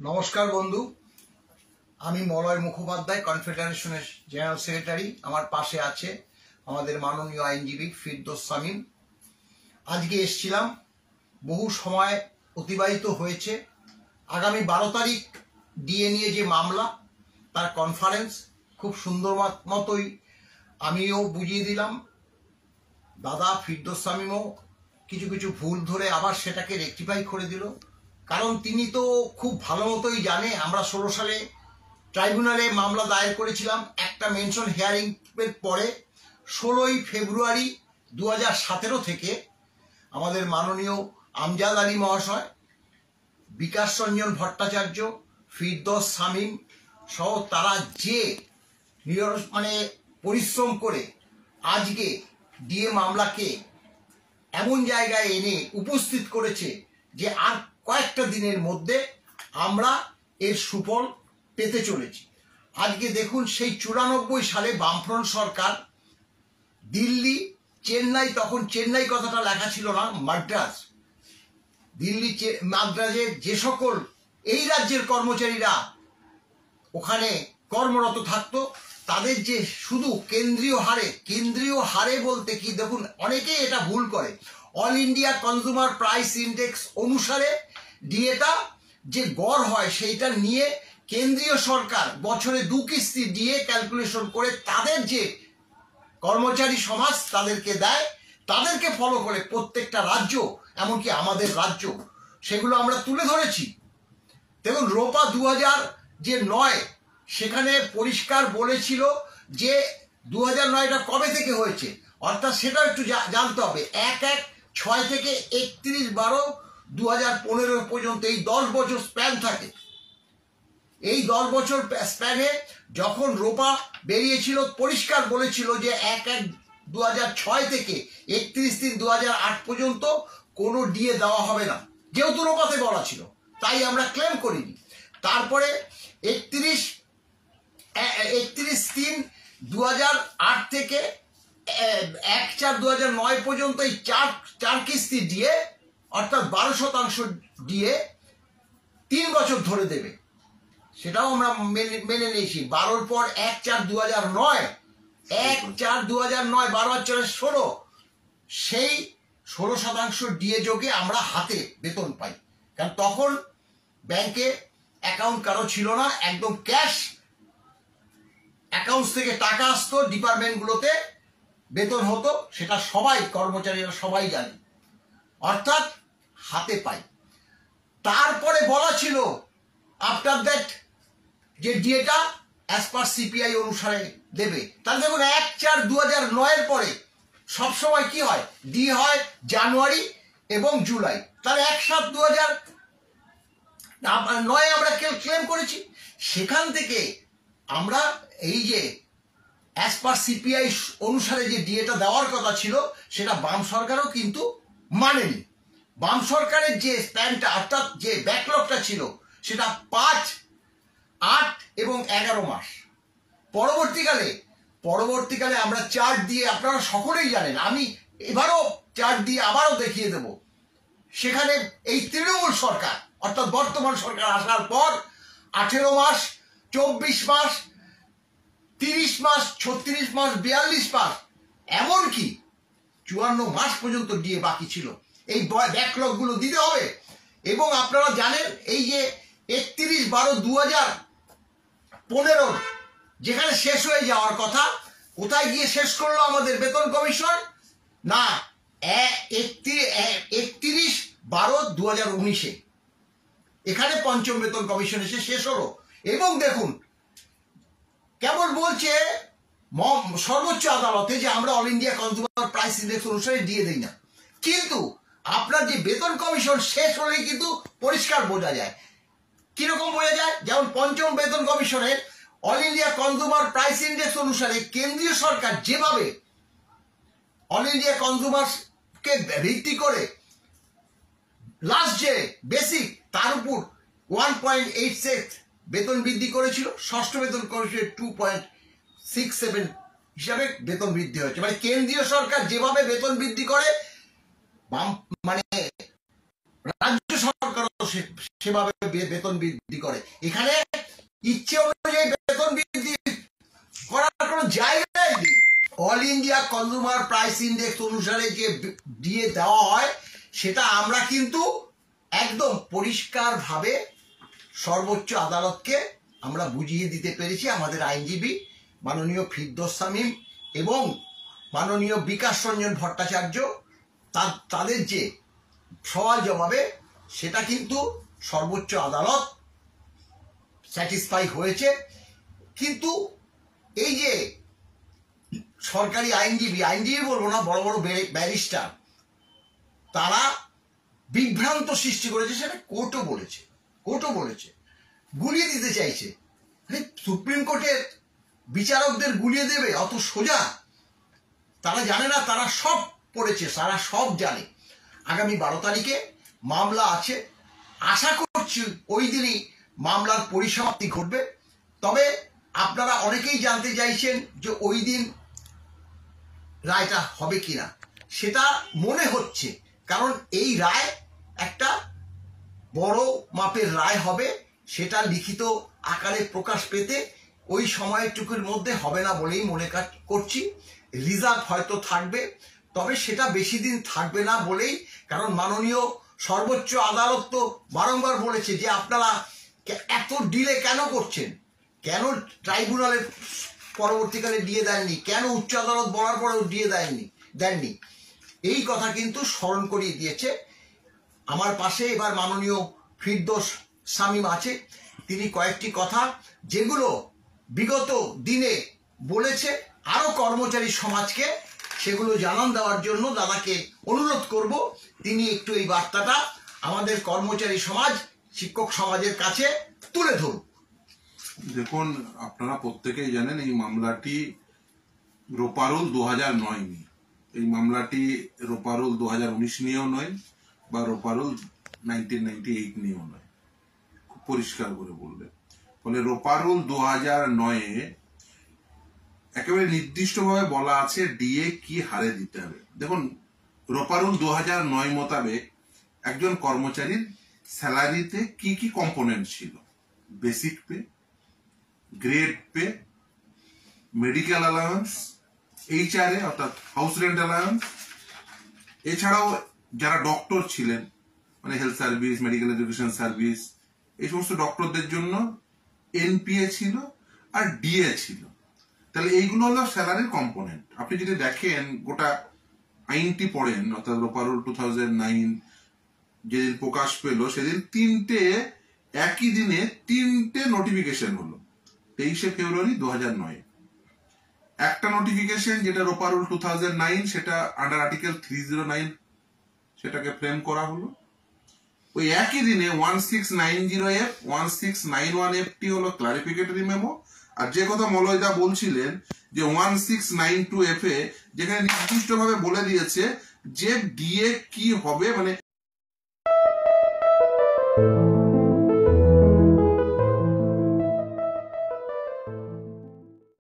নমস্কার বন্ধু, আমি মলয় মুখোপাধ্যায়, কনফেডারেশনের জেনারেল সেক্রেটারি। আমার পাশে আছে আমাদের মাননীয় আইনজীবী ফিরদৌস সামিম। আজকে এসছিলাম, বহু সময় অতিবাহিত হয়েছে। আগামী 12 তারিখ ডিএ নিয়ে যে মামলা, তার কনফারেন্স খুব সুন্দর মতোই আমিও বুঝিয়ে দিলাম। দাদা ফিরদৌস সামিমও কিছু কিছু ভুল ধরে আবার সেটাকে রেকটিফাই করে দিল। কারণ তিনি তো খুব ভালো মতোই জানে আমরা 16 সালে ট্রাইব্যুনালে মামলা দায়ের করেছিলাম। একটা মেনশন হিয়ারিং এর পরে 16ই ফেব্রুয়ারি 2017 থেকে আমাদের মাননীয় আমজাদ আলী মহাশয়, বিকাশ রঞ্জন ভট্টাচার্য, ফিরদৌস সামিম সহ তারা যে পরিশ্রম করে আজকে ডিএ মামলাকে এমন জায়গায় এনে উপস্থিত করেছে যে আর কয়েকটা দিনের মধ্যে আমরা এর সুফল পেতে চলেছি। আজকে দেখুন, সেই 94 সালে বামফ্রন্ট সরকার দিল্লি, চেন্নাই, তখন চেন্নাই কথাটা লেখা ছিল না, মাদ্রাজ, দিল্লি মাদ্রাজে যে সকল এই রাজ্যের কর্মচারীরা ওখানে কর্মরত থাকতো, তাদের যে শুধু কেন্দ্রীয় হারে বলতে কি, দেখুন অনেকেই এটা ভুল করে, all India consumer price index অনুসারে ডিএটা যে গড় হয় সেইটা নিয়ে কেন্দ্রীয় সরকার বছরে 2 কিস্তি ডিএ ক্যালকুলেশন করে তাদের যে কর্মচারী সমাজ তাদেরকে দেয়, তাদেরকে ফলো করে প্রত্যেকটা রাজ্য, এমনকি আমাদের রাজ্য, সেগুলো আমরা তুলে ধরেছি। দেখুন, রোপা 2009 সেখানে পরিষ্কার বলেছিল যে 2009টা কবে থেকে হয়েছে, অর্থাৎ সেটা একটু জানতে হবে। 1/1/6 থেকে 31/12/2015 পর্যন্ত এই 10 বছর স্প্যান থাকে। এই 10 বছর স্প্যানে যখন রোপা বেরিয়েছিল, পরিষ্কার বলেছিল যে 1/1/2006 থেকে 31/3/2008 পর্যন্ত কোনো ডিএ দেওয়া হবে না, যেহেতু রোপাতে বলা ছিল, তাই আমরা ক্লেম করিনি। তারপরে 31/3/2008 থেকে 1/4/2009 পর্যন্ত এই চার কিস্তি ডিএ, অর্থাৎ 12% ডিএ 3 বছর ধরে দেবে, সেটাও আমরা মেনে নিয়েছি। 12 পর 1/4/2009, 1/4/2009, 12/4/16, সেই 16% ডিএ যোগে আমরা হাতে বেতন পাই। কারণ তখন ব্যাংকে অ্যাকাউন্ট কারো ছিল না, একদম ক্যাশ অ্যাকাউন্ট থেকে টাকা আসতো, ডিপার্টমেন্টগুলোতে বেতন হতো, সেটা সবাই কর্মচারীরা সবাই জানে, অর্থাৎ হাতে পাই। তারপরে বলা ছিল আফটার দ্যাট যে ডিএটা অ্যাজ পার সিপিআই অনুসারে দেবে। তাহলে দেখুন, 1/4/2009 পরে সবসময় কি হয়, ডিএ হয় জানুয়ারি এবং জুলাই। তাহলে 1/7/2009 আমরা ক্লেম করেছি। সেখান থেকে আমরা এই যে অ্যাজ পার সিপিআই অনুসারে যে ডিএটা দেওয়ার কথা ছিল, সেটা বাম সরকারও কিন্তু মানেনি। বাম সরকারের যে স্প্যানটা, অর্থাৎ যে ব্যাকলগটা ছিল, সেটা 5, 8 এবং 11 মাস। পরবর্তীকালে আমরা চার্ট দিয়ে, আপনারা সকলেই জানেন, আমি এবারও চার্ট দিয়ে আবারও দেখিয়ে দেব, সেখানে এই তৃণমূল সরকার, অর্থাৎ বর্তমান সরকার আসার পর 18 মাস, 24 মাস, 30 মাস, 36 মাস, 42 মাস, এমনকি 54 মাস পর্যন্ত ডিএ বাকি ছিল। এই ব্যাকলগ গুলো দিতে হবে। এবং আপনারা জানেন, এই যে 31/12/2015 যেখানে শেষ হয়ে যাওয়ার কথা, কোথায় গিয়ে শেষ করলো আমাদের বেতন কমিশন? না, 31/12/2019 এখানে পঞ্চম বেতন কমিশন এসে শেষ হলো। এবং দেখুন, কেবল বলছে সর্বোচ্চ আদালতে যে আমরা all India consumer price index অনুসারে ডিএ দিই না, কিন্তু আপনার যে বেতন কমিশন শেষ হলেই কিন্তু পরিষ্কার বোঝা যায়। কিরকম বোঝা যায়? যেমন পঞ্চম বেতন কমিশনের all India consumer price index অনুসারে কেন্দ্রীয় সরকার যেভাবে অল ইন্ডিয়া কনজিউমারকে ভিত্তি করে লাস্ট যে বেসিক, তার উপর 1.86 বেতন বৃদ্ধি করেছিল, ষষ্ঠ বেতন কমিশনের 2.67 হিসাবে বেতন বৃদ্ধি হয়েছে। মানে কেন্দ্রীয় সরকার যেভাবে বেতন বৃদ্ধি করে, রাজ্য সরকার সেভাবে বেতন বৃদ্ধি করে। এখানে ইচ্ছে অনুযায়ী বেতন বৃদ্ধি করার কোনো জায়গাই নেই। All India consumer price index অনুসারে যে দিয়ে দেওয়া হয় সেটা আমরা কিন্তু একদম পরিষ্কারভাবে সর্বোচ্চ আদালতকে আমরা বুঝিয়ে দিতে পেরেছি। আমাদের আইনজীবী মাননীয় ফিরদৌস শামীম এবং মাননীয় বিকাশ রঞ্জন ভট্টাচার্য তাদের যে সওয়াল জবাবে সেটা কিন্তু সর্বোচ্চ আদালত স্যাটিসফাই হয়েছে। কিন্তু এই যে সরকারি আইনজীবী বলবো না, বড় বড় ব্যারিস্টার, তারা বিভ্রান্ত সৃষ্টি করেছে, সেটা কোর্টও বলেছে গুলিয়ে দিতে চাইছে। সুপ্রিম কোর্টের বিচারকদের গুলিয়ে দেবে অত সোজা? তারা জানে না, তারা সব পড়েছে, তারা সব জানে। আগামী 12 তারিখে মামলা আছে, আশা করছি ওই দিনই মামলার পরিসমাপ্তি ঘটবে। তবে আপনারা অনেকেই জানতে চাইছেন যে ওই দিন রায়টা হবে কিনা। সেটা মনে হচ্ছে, কারণ এই রায় একটা বড় মাপের রায় হবে, সেটা লিখিত আকারে প্রকাশ পেতে ওই সময়টুকুর মধ্যে হবে না বলেই মনে করছি। রিজার্ভ হয়তো থাকবে, তবে সেটা বেশি দিন থাকবে না বলেই, কারণ মাননীয় সর্বোচ্চ আদালত তো বারংবার বলেছে যে আপনারা এত ডিলে কেন করছেন, কেন ট্রাইব্যুনালের পরবর্তীকালে দিয়ে দেননি, কেন উচ্চ আদালত বলার পরেও দিয়ে দেননি। এই কথা কিন্তু স্মরণ করিয়ে দিয়েছে। আমার পাশে এবার মাননীয় ফিরদৌস শামীম আছে, তিনি কয়েকটি কথা যেগুলো বিগত দিনে বলেছে আরো কর্মচারী সমাজকে, সেগুলো জানান দেওয়ার জন্য দাদাকে অনুরোধ করব তিনি একটু এই বার্তাটা আমাদের কর্মচারী সমাজ, শিক্ষক সমাজের কাছে তুলে ধরুন। দেখুন, আপনারা প্রত্যেকেই জানেন এই মামলাটি রোপারুল 2009 নিয়ে, এই মামলাটি রোপারুল 2019 নিয়েও নয় বা রোপারুল 1998 নিয়েও নয়, খুব পরিষ্কার করে বললে। ফলে রোপারুল 2009-এ একেবারে নির্দিষ্টভাবে বলা আছে ডিএ কি হারে দিতে হবে। দেখুন, রোপারুল 2009 মোতাবেক একজন কর্মচারীর স্যালারিতে কি কি কম্পোনেন্ট ছিল: basic pay, grade pay, medical allowance, HRA অর্থাৎ হাউস রেন্ট অ্যালাউন্স, এছাড়াও যারা ডক্টর ছিলেন, মানে health service, medical education service, এই সমস্ত ডক্টরদের জন্য এনপিএ ছিল আর ডিএ ছিল। তাহলে এইগুলো হলো স্যালারির কম্পোনেন্ট। আপনি যদি দেখেন, গোটা আইনটি পড়েন, অর্থাৎ রোপারুল 2009 যেদিন প্রকাশ পেল সেদিন একই দিনে তিনটে নোটিফিকেশন হলো। 23শে ফেব্রুয়ারি 2009 একটা নোটিফিকেশন, যেটা রোপারুল 2009, সেটা আন্ডার আর্টিকেল 309 সেটাকে ফ্রেম করা হলো। ওই একই দিনে 1690F 1691F হলো ক্লারিফিকেটরি মেমো। আর যে কথা মলয়দা বলছিলেন যে 1692F যেখানে নির্দিষ্টভাবে বলে দিয়েছে যে ডিএ কি হবে, মানে